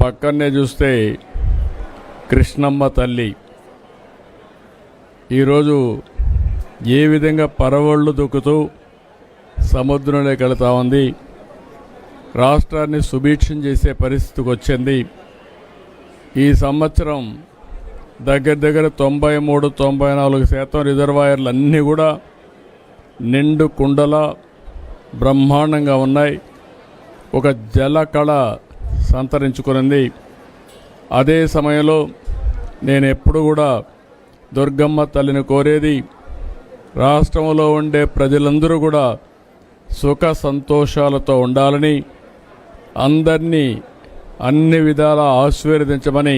పక్కనే చూస్తే కృష్ణమ్మ తల్లి ఈరోజు ఏ విధంగా పరవళ్ళు దొక్కుతూ సముద్రంలోకి వెళుతూ ఉంది. రాష్ట్రాన్ని సుభిక్షం చేసే పరిస్థితికి వచ్చింది. ఈ సంవత్సరం దగ్గర 93-94% రిజర్వాయర్లు అన్నీ కూడా నిండు కుండల బ్రహ్మాండంగా ఉన్నాయి. ఒక జలకళ సంతరించుకున్నది. అదే సమయంలో నేను ఎప్పుడు కూడా దుర్గమ్మ తల్లిని కోరేది రాష్ట్రంలో ఉండే ప్రజలందరూ కూడా సుఖ సంతోషాలతో ఉండాలని, అందరినీ అన్ని విధాల ఆశీర్వదించమని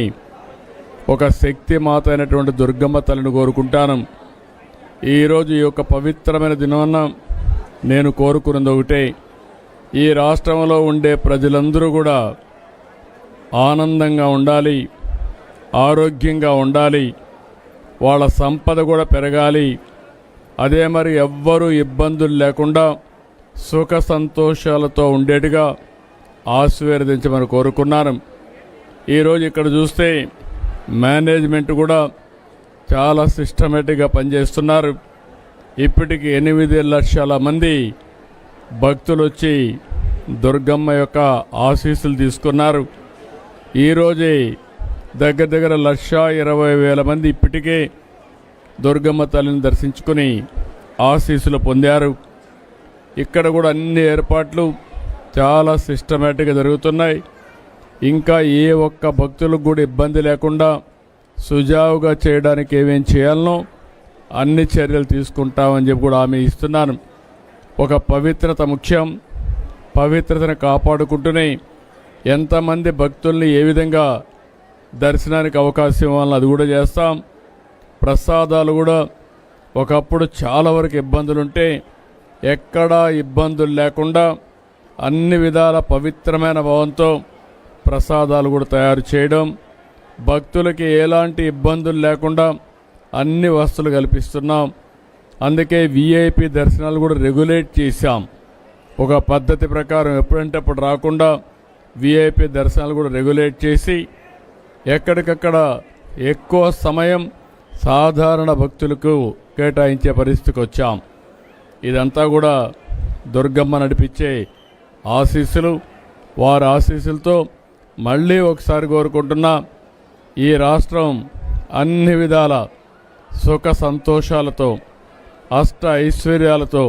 ఒక శక్తి మాత అయినటువంటి దుర్గమ్మ తల్లిని కోరుకుంటాను. ఈరోజు ఈ యొక్క పవిత్రమైన దినాన నేను కోరుకున్నది ఒకటే, ఈ రాష్ట్రంలో ఉండే ప్రజలందరూ కూడా ఆనందంగా ఉండాలి, ఆరోగ్యంగా ఉండాలి, వాళ్ళ సంపద కూడా పెరగాలి. అదే మరి ఎవ్వరూ ఇబ్బందులు లేకుండా సుఖ సంతోషాలతో ఉండేట్టుగా ఆశీర్వదించమని కోరుకున్నాను. ఈరోజు ఇక్కడ చూస్తే మేనేజ్మెంట్ కూడా చాలా సిస్టమేటిక్గా పనిచేస్తున్నారు. ఇప్పటికి 8 లక్షల మంది భక్తులు వచ్చి దుర్గమ్మ యొక్క ఆశీస్సులు తీసుకున్నారు. ఈరోజే దగ్గర 1,20,000 మంది ఇప్పటికే దుర్గమ్మ తల్లిని దర్శించుకుని ఆశీస్సులు పొందారు. ఇక్కడ కూడా అన్ని ఏర్పాట్లు చాలా సిస్టమేటిక్గా జరుగుతున్నాయి. ఇంకా ఏ ఒక్క భక్తులకు కూడా ఇబ్బంది లేకుండా సుజావుగా చేయడానికి ఏమేం చేయాలనో అన్ని చర్యలు తీసుకుంటామని చెప్పి కూడా హామీ ఇస్తున్నాను. ఒక పవిత్రత ముఖ్యం. పవిత్రతను కాపాడుకుంటూనే ఎంతమంది భక్తుల్ని ఏ విధంగా దర్శనానికి అవకాశం ఇవ్వాలని అది కూడా చేస్తాం. ప్రసాదాలు కూడా ఒకప్పుడు చాలా వరకు ఇబ్బందులుంటే ఎక్కడా ఇబ్బందులు లేకుండా అన్ని విధాల పవిత్రమైన భావంతో ప్రసాదాలు కూడా తయారు చేయడం, భక్తులకి ఎలాంటి ఇబ్బందులు లేకుండా అన్ని వసతులు కల్పిస్తున్నాం. అందుకే విఐపి దర్శనాలు కూడా రెగ్యులేట్ చేశాం. ఒక పద్ధతి ప్రకారం ఎప్పుడంటే అప్పుడు రాకుండా విఐపి దర్శనాలు కూడా రెగ్యులేట్ చేసి ఎక్కడికక్కడ ఎక్కువ సమయం సాధారణ భక్తులకు కేటాయించే పరిస్థితికి వచ్చాం. ఇదంతా కూడా దుర్గమ్మ నడిపించే ఆశీస్సులు. వారి ఆశీస్సులతో మళ్ళీ ఒకసారి కోరుకుంటున్నా, ఈ రాష్ట్రం అన్ని విధాల సుఖ సంతోషాలతో అష్ట ఐశ్వర్యాలతో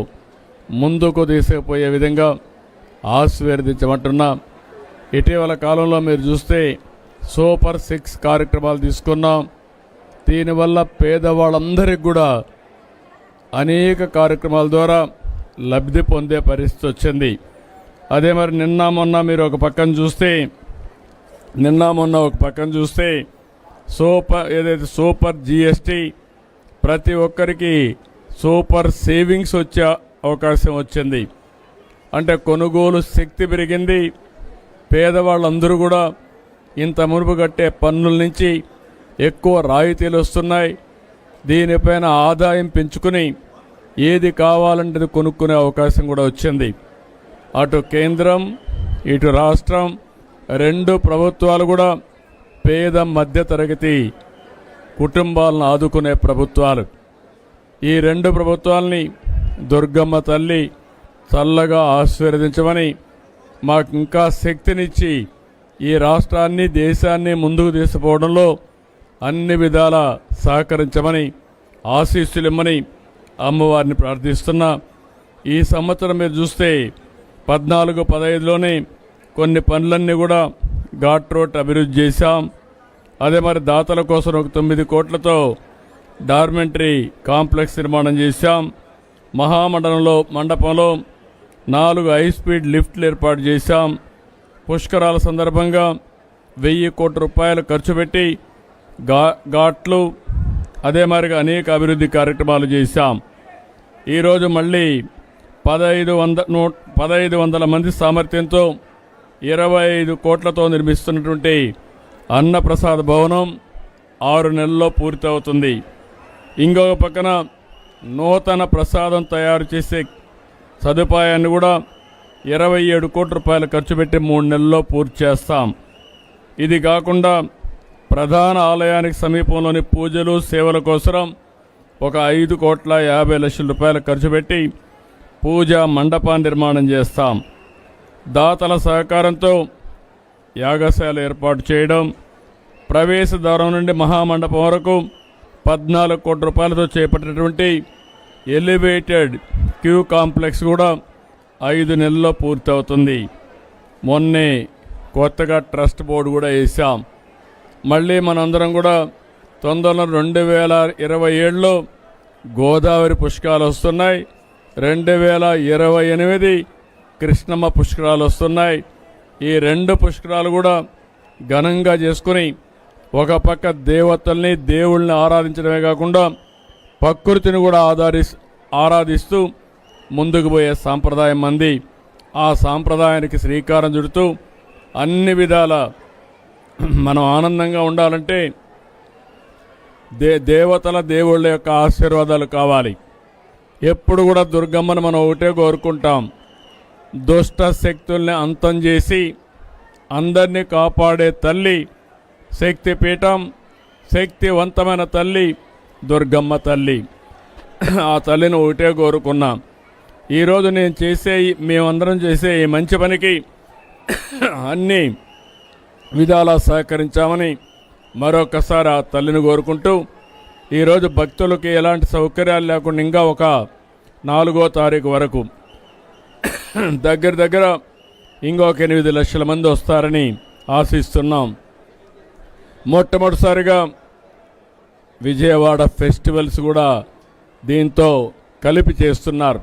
ముందుకు తీసుకుపోయే విధంగా ఆశీర్వదించమంటున్నా. ఇటీవల కాలంలో మీరు చూస్తే సూపర్ 6 కార్యక్రమాలు తీసుకున్నాం. దీనివల్ల పేదవాళ్ళందరికీ కూడా అనేక కార్యక్రమాల ద్వారా లబ్ధి పొందే పరిస్థితి వచ్చింది. అదే మరి నిన్న మొన్న ఒక పక్కన చూస్తే సూపర్ జిఎస్టీ ప్రతి ఒక్కరికి సూపర్ సేవింగ్స్ వచ్చే అవకాశం వచ్చింది. అంటే కొనుగోలు శక్తి పెరిగింది. పేదవాళ్ళందరూ కూడా ఇంత మునుపు కట్టే పన్నుల నుంచి ఎక్కువ రాయితీలు వస్తున్నాయి. దీనిపైన ఆదాయం పెంచుకుని ఏది కావాలంటే కొనుక్కునే అవకాశం కూడా వచ్చింది. అటు కేంద్రం ఇటు రాష్ట్రం 2 ప్రభుత్వాలు కూడా పేద మధ్యతరగతి కుటుంబాలను ఆదుకునే ప్రభుత్వాలు. ఈ 2 ప్రభుత్వాలని దుర్గమ్మ తల్లి చల్లగా ఆశీర్వదించమని, మాకు ఇంకా శక్తినిచ్చి ఈ రాష్ట్రాన్ని దేశాన్ని ముందుకు తీసుకుపోవడంలో అన్ని విధాలా సహకరించమని, ఆశీస్సులిమ్మని అమ్మవారిని ప్రార్థిస్తున్నా. ఈ సంవత్సరం మీరు చూస్తే 14-15లోనే కొన్ని పనులన్నీ కూడా ఘాట్ రోడ్ అభివృద్ధి చేశాం. అదే మరి దాతల కోసం ఒక 9 కోట్లతో డార్మెంటరీ కాంప్లెక్స్ నిర్మాణం చేశాం. మండపంలో 4 హైస్పీడ్ లిఫ్ట్లు ఏర్పాటు చేశాం. పుష్కరాల సందర్భంగా 1000 కోట్ల రూపాయలు ఖర్చు పెట్టి ఘాట్లు అదే మరిగా అనేక అభివృద్ధి కార్యక్రమాలు చేశాం. ఈరోజు మళ్ళీ 1500 మంది సామర్థ్యంతో 25 కోట్లతో నిర్మిస్తున్నటువంటి అన్నప్రసాద భవనం 6 నెలల్లో పూర్తవుతుంది. ఇంకొక పక్కన నూతన ప్రసాదం తయారు చేసే సదుపాయాన్ని కూడా 27 కోట్ల రూపాయలు ఖర్చు పెట్టి 3 నెలల్లో పూర్తి చేస్తాం. ఇది కాకుండా ప్రధాన ఆలయానికి సమీపంలోని పూజలు సేవల కోసం ఒక 5,50,00,000 రూపాయలు ఖర్చు పెట్టి పూజా మండపాన్ని నిర్మాణం చేస్తాం. దాతల సహకారంతో యాగశాల ఏర్పాటు చేయడం, ప్రవేశ ద్వారం నుండి మహామండపం వరకు 14 కోట్ల రూపాయలతో చేపట్టినటువంటి ఎలివేటెడ్ క్యూ కాంప్లెక్స్ కూడా 5 నెలల్లో పూర్తవుతుంది. మొన్నే కొత్తగా ట్రస్ట్ బోర్డు కూడా వేసాం. మళ్ళీ మనందరం కూడా తొందరలో 2027లో గోదావరి పుష్కరాలు వస్తున్నాయి. 2028 కృష్ణమ్మ పుష్కరాలు వస్తున్నాయి. ఈ 2 పుష్కరాలు కూడా ఘనంగా చేసుకుని ఒక పక్క దేవతల్ని దేవుళ్ళని ఆరాధించడమే కాకుండా ప్రకృతిని కూడా ఆరాధిస్తూ ముందుకు పోయే సాంప్రదాయం మంది. ఆ సాంప్రదాయానికి శ్రీకారం చుడుతూ అన్ని విధాల మనం ఆనందంగా ఉండాలంటే దేవతల దేవుళ్ళ యొక్క ఆశీర్వాదాలు కావాలి. ఎప్పుడు కూడా దుర్గమ్మను మనం ఒకటే కోరుకుంటాం, దుష్ట శక్తుల్ని అంతం చేసి అందరినీ కాపాడే తల్లి శక్తిపీఠం, శక్తివంతమైన తల్లి దుర్గమ్మ తల్లి. ఆ తల్లిని ఒకటే కోరుకున్నాం. ఈరోజు మేమందరం చేసే ఈ మంచి పనికి అన్ని విధాలా సహకరించామని మరొకసారి ఆ తల్లిని కోరుకుంటూ, ఈరోజు భక్తులకి ఎలాంటి సౌకర్యాలు లేకుండా ఇంకా ఒక 4వ తారీఖు వరకు దగ్గర ఇంకొక 8 లక్షల మంది వస్తారని ఆశిస్తున్నాం. మొట్టమొదటిసారిగా విజయవాడ ఫెస్టివల్స్ కూడా దీంతో కలిపి చేస్తున్నారు.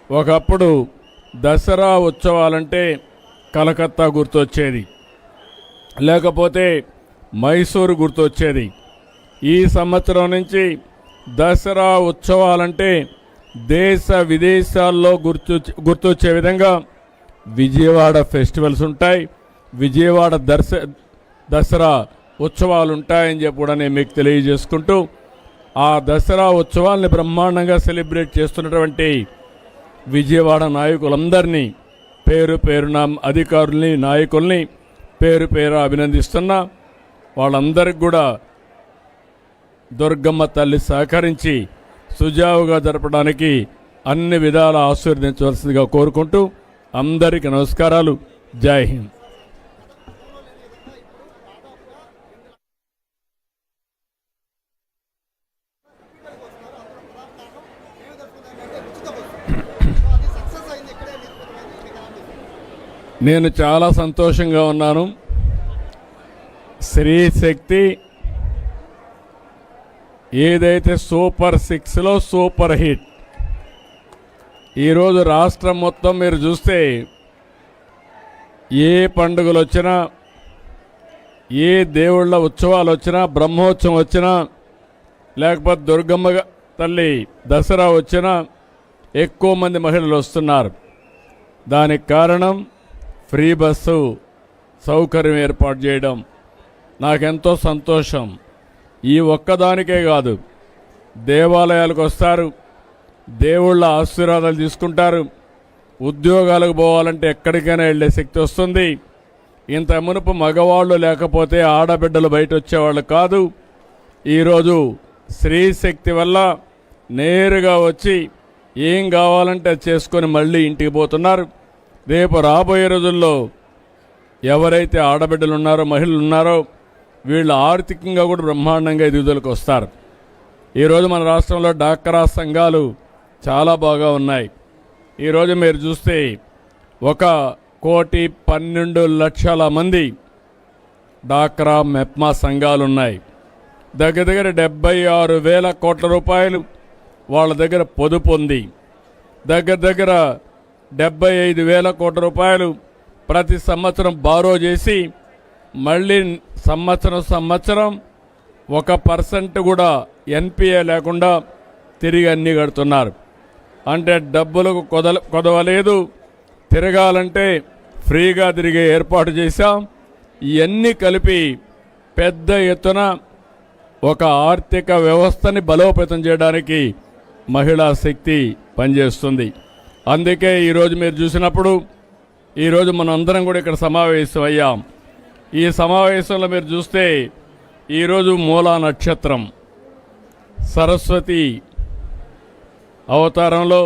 ఒకప్పుడు దసరా ఉత్సవాలంటే కలకత్తా గుర్తొచ్చేది, లేకపోతే మైసూరు గుర్తొచ్చేది. ఈ సంవత్సరం నుంచి దసరా ఉత్సవాలంటే దేశ విదేశాల్లో గుర్తొచ్చే విధంగా విజయవాడ ఫెస్టివల్స్ ఉంటాయి, విజయవాడ దసరా ఉత్సవాలు ఉంటాయని చెప్పి కూడా నేను మీకు తెలియజేసుకుంటూ, ఆ దసరా ఉత్సవాల్ని బ్రహ్మాండంగా సెలబ్రేట్ చేస్తున్నటువంటి విజయవాడ నాయకులందరినీ పేరు పేరున అధికారుల్ని నాయకుల్ని పేరు అభినందిస్తున్నా. వాళ్ళందరికీ కూడా దుర్గమ్మ తల్లి సహకరించి సుజావుగా జరపడానికి అన్ని విధాలా ఆశీర్వదించవలసిందిగా కోరుకుంటూ అందరికీ నమస్కారాలు. జై హింద్. నేను చాలా సంతోషంగా ఉన్నాను. స్త్రీ శక్తి ఏదైతే సూపర్ 6లో సూపర్ హిట్. ఈరోజు రాష్ట్రం మొత్తం మీరు చూస్తే ఏ పండుగలు వచ్చినా, ఏ దేవుళ్ళ ఉత్సవాలు వచ్చినా, బ్రహ్మోత్సవం వచ్చినా, లేకపోతే దుర్గమ్మ తల్లి దసరా వచ్చినా ఎక్కువ మంది మహిళలు వస్తున్నారు. దానికి కారణం ఫ్రీ బస్సు సౌకర్యం ఏర్పాటు చేయడం. నాకెంతో సంతోషం. ఈ ఒక్కదానికే కాదు, దేవాలయాలకు వస్తారు, దేవుళ్ళ ఆశీర్వాదాలు తీసుకుంటారు, ఉద్యోగాలకు పోవాలంటే ఎక్కడికైనా వెళ్ళే శక్తి వస్తుంది. ఇంత మునుపు మగవాళ్ళు లేకపోతే ఆడబిడ్డలు బయట వచ్చేవాళ్ళు కాదు. ఈరోజు స్త్రీ శక్తి వల్ల నేరుగా వచ్చి ఏం కావాలంటే చేసుకొని మళ్ళీ ఇంటికి పోతున్నారు. రేపు రాబోయే రోజుల్లో ఎవరైతే ఆడబిడ్డలు ఉన్నారో, మహిళలు ఉన్నారో, వీళ్ళు ఆర్థికంగా కూడా బ్రహ్మాండంగా ఎదుగుదలకు వస్తారు. ఈరోజు మన రాష్ట్రంలో డాక్రా సంఘాలు చాలా బాగా ఉన్నాయి. ఈరోజు మీరు చూస్తే 1,12,00,000 మంది డాక్రా మెప్మా సంఘాలు ఉన్నాయి. దగ్గర 76,000 కోట్ల రూపాయలు వాళ్ళ దగ్గర పొదుపు ఉంది. దగ్గర 75,000 కోట్ల రూపాయలు ప్రతి సంవత్సరం బారో చేసి మళ్ళీ సంవత్సరం 1% కూడా ఎన్పిఏ లేకుండా తిరిగి అన్నీ కడుతున్నారు. అంటే డబ్బులకు కొదవలేదు, తిరగాలంటే ఫ్రీగా తిరిగే ఏర్పాటు చేశాం. ఇవన్నీ కలిపి పెద్ద ఎత్తున ఒక ఆర్థిక వ్యవస్థని బలోపేతం చేయడానికి మహిళా శక్తి పనిచేస్తుంది. అందుకే ఈరోజు మీరు చూసినప్పుడు ఈరోజు మనం అందరం కూడా ఇక్కడ సమావేశం అయ్యాం. ఈ సమావేశంలో మీరు చూస్తే ఈరోజు మూలా నక్షత్రం సరస్వతి అవతారంలో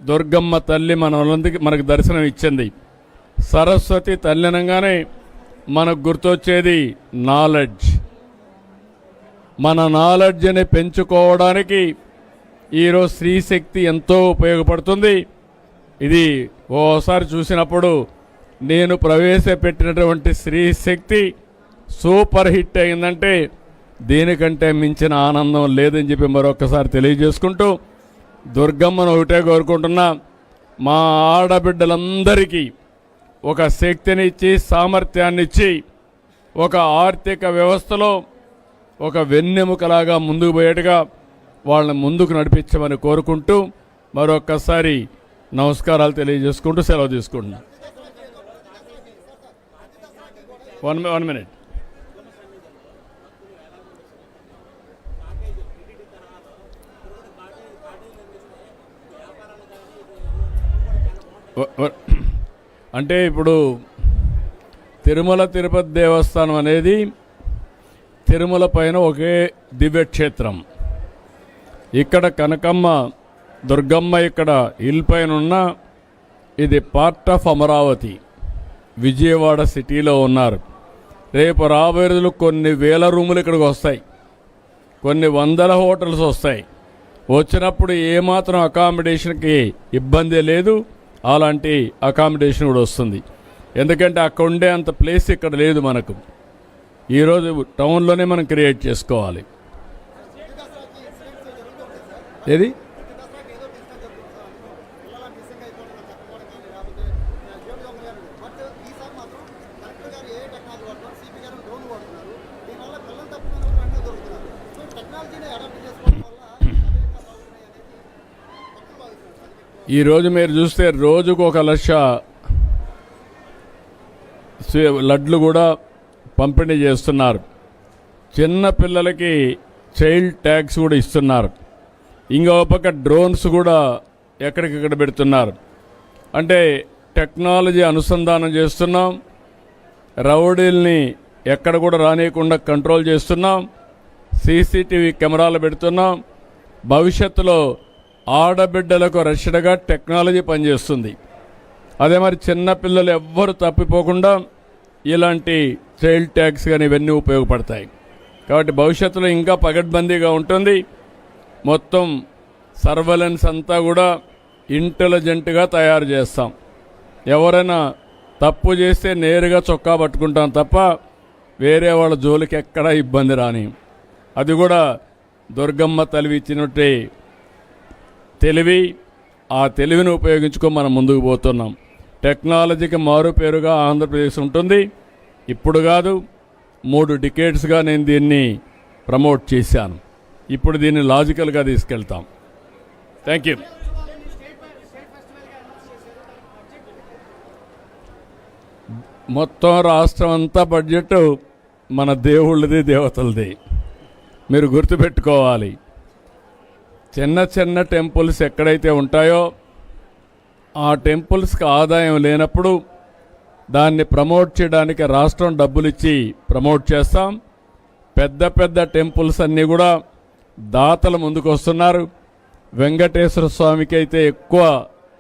దుర్గమ్మ తల్లి మనకు దర్శనం ఇచ్చింది. సరస్వతి తల్లి అనగానే మనకు గుర్తొచ్చేది నాలెడ్జ్. మన నాలెడ్జ్ని పెంచుకోవడానికి ఈరోజు స్త్రీశక్తి ఎంతో ఉపయోగపడుతుంది. ఇది ఓసారి చూసినప్పుడు నేను ప్రవేశపెట్టినటువంటి స్త్రీశక్తి సూపర్ హిట్ అయిందంటే దీనికంటే మించిన ఆనందం లేదని చెప్పి మరొకసారి తెలియజేసుకుంటూ దుర్గమ్మను ఒకటే కోరుకుంటున్నా, మా ఆడబిడ్డలందరికీ ఒక శక్తినిచ్చి సామర్థ్యాన్ని ఇచ్చి ఒక ఆర్థిక వ్యవస్థలో ఒక వెన్నెముకలాగా ముందుకు పోయేట్టుగా వాళ్ళని ముందుకు నడిపించమని కోరుకుంటూ మరొక్కసారి నమస్కారాలు తెలియజేసుకుంటూ సెలవు తీసుకుంటున్నాను. One minute. అంటే ఇప్పుడు తిరుమల తిరుపతి దేవస్థానం అనేది తిరుమల పైన ఒకే దివ్యక్షేత్రం. ఇక్కడ కనకమ్మ దుర్గమ్మ ఇక్కడ హిల్ పైన ఉన్న ఇది పార్ట్ ఆఫ్ అమరావతి, విజయవాడ సిటీలో ఉన్నారు. రేపు రాబోయే రోజులు కొన్ని వేల రూములు ఇక్కడికి వస్తాయి, కొన్ని వందల హోటల్స్ వస్తాయి. వచ్చినప్పుడు ఏమాత్రం అకామిడేషన్కి ఇబ్బంది లేదు, అలాంటి అకామిడేషన్ కూడా వస్తుంది. ఎందుకంటే అక్కడ ఉండే అంత ప్లేస్ ఇక్కడ లేదు మనకు. ఈరోజు టౌన్లోనే మనం క్రియేట్ చేసుకోవాలి. ఏది ఈరోజు మీరు చూస్తే రోజుకు 1,00,000 లడ్లు కూడా పంపిణీ చేస్తున్నారు. చిన్న పిల్లలకి చైల్డ్ ట్యాక్స్ కూడా ఇస్తున్నారు. ఇంకో పక్క డ్రోన్స్ కూడా ఎక్కడికక్కడ పెడుతున్నారు. అంటే టెక్నాలజీ అనుసంధానం చేస్తున్నాం, రౌడీల్ని ఎక్కడ కూడా రానియకుండా కంట్రోల్ చేస్తున్నాం, సీసీటీవీ కెమెరాలు పెడుతున్నాం. భవిష్యత్తులో ఆడబిడ్డలకు రక్షణగా టెక్నాలజీ పనిచేస్తుంది. అదే మరి చిన్నపిల్లలు ఎవ్వరు తప్పిపోకుండా ఇలాంటి చైల్డ్ ట్యాక్స్ కానీ ఇవన్నీ ఉపయోగపడతాయి. కాబట్టి భవిష్యత్తులో ఇంకా పగడ్బందీగా ఉంటుంది. మొత్తం సర్వేలెన్స్ అంతా కూడా ఇంటెలిజెంట్గా తయారు చేస్తాం. ఎవరైనా తప్పు చేస్తే నేరుగా చొక్కా పట్టుకుంటాం తప్ప వేరే వాళ్ళ జోలికి ఎక్కడా ఇబ్బంది రాని. అది కూడా దుర్గమ్మ తల్లి ఇచ్చినట్టే తెలివి. ఆ తెలివిని ఉపయోగించుకొని మనం ముందుకు పోతున్నాం. టెక్నాలజీకి మారు పేరుగా ఆంధ్రప్రదేశ్ ఉంటుంది. ఇప్పుడు కాదు, 3 డికేడ్స్గా నేను దీన్ని ప్రమోట్ చేశాను. ఇప్పుడు దీన్ని లాజికల్గా తీసుకెళ్తాం. Thank you. మొత్తం రాష్ట్రం అంతా బడ్జెట్ మన దేవుళ్ళది, దేవతలది. మీరు గుర్తుపెట్టుకోవాలి. చిన్న చిన్న టెంపుల్స్ ఎక్కడైతే ఉంటాయో ఆ టెంపుల్స్కి ఆదాయం లేనప్పుడు దాన్ని ప్రమోట్ చేయడానికి రాష్ట్రం డబ్బులు ఇచ్చి ప్రమోట్ చేస్తాం. పెద్ద పెద్ద టెంపుల్స్ అన్నీ కూడా దాతలు ముందుకు వస్తున్నారు. వెంకటేశ్వర స్వామికి అయితే ఎక్కువ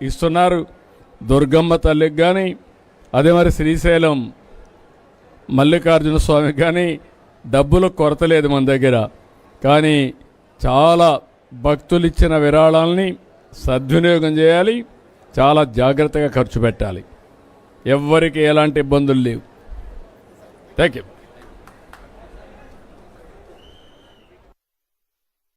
ఇస్తున్నారు, దుర్గమ్మ తల్లికి కానీ, అదే మరి శ్రీశైలం మల్లికార్జున స్వామికి కానీ డబ్బులు కొరత లేదు మన దగ్గర. కానీ చాలా భక్తులు ఇచ్చిన విరాళాలని సద్వినియోగం చేయాలి, చాలా జాగ్రత్తగా ఖర్చు పెట్టాలి. ఎవ్వరికి ఎలాంటి ఇబ్బందులు లేవు. Thank you.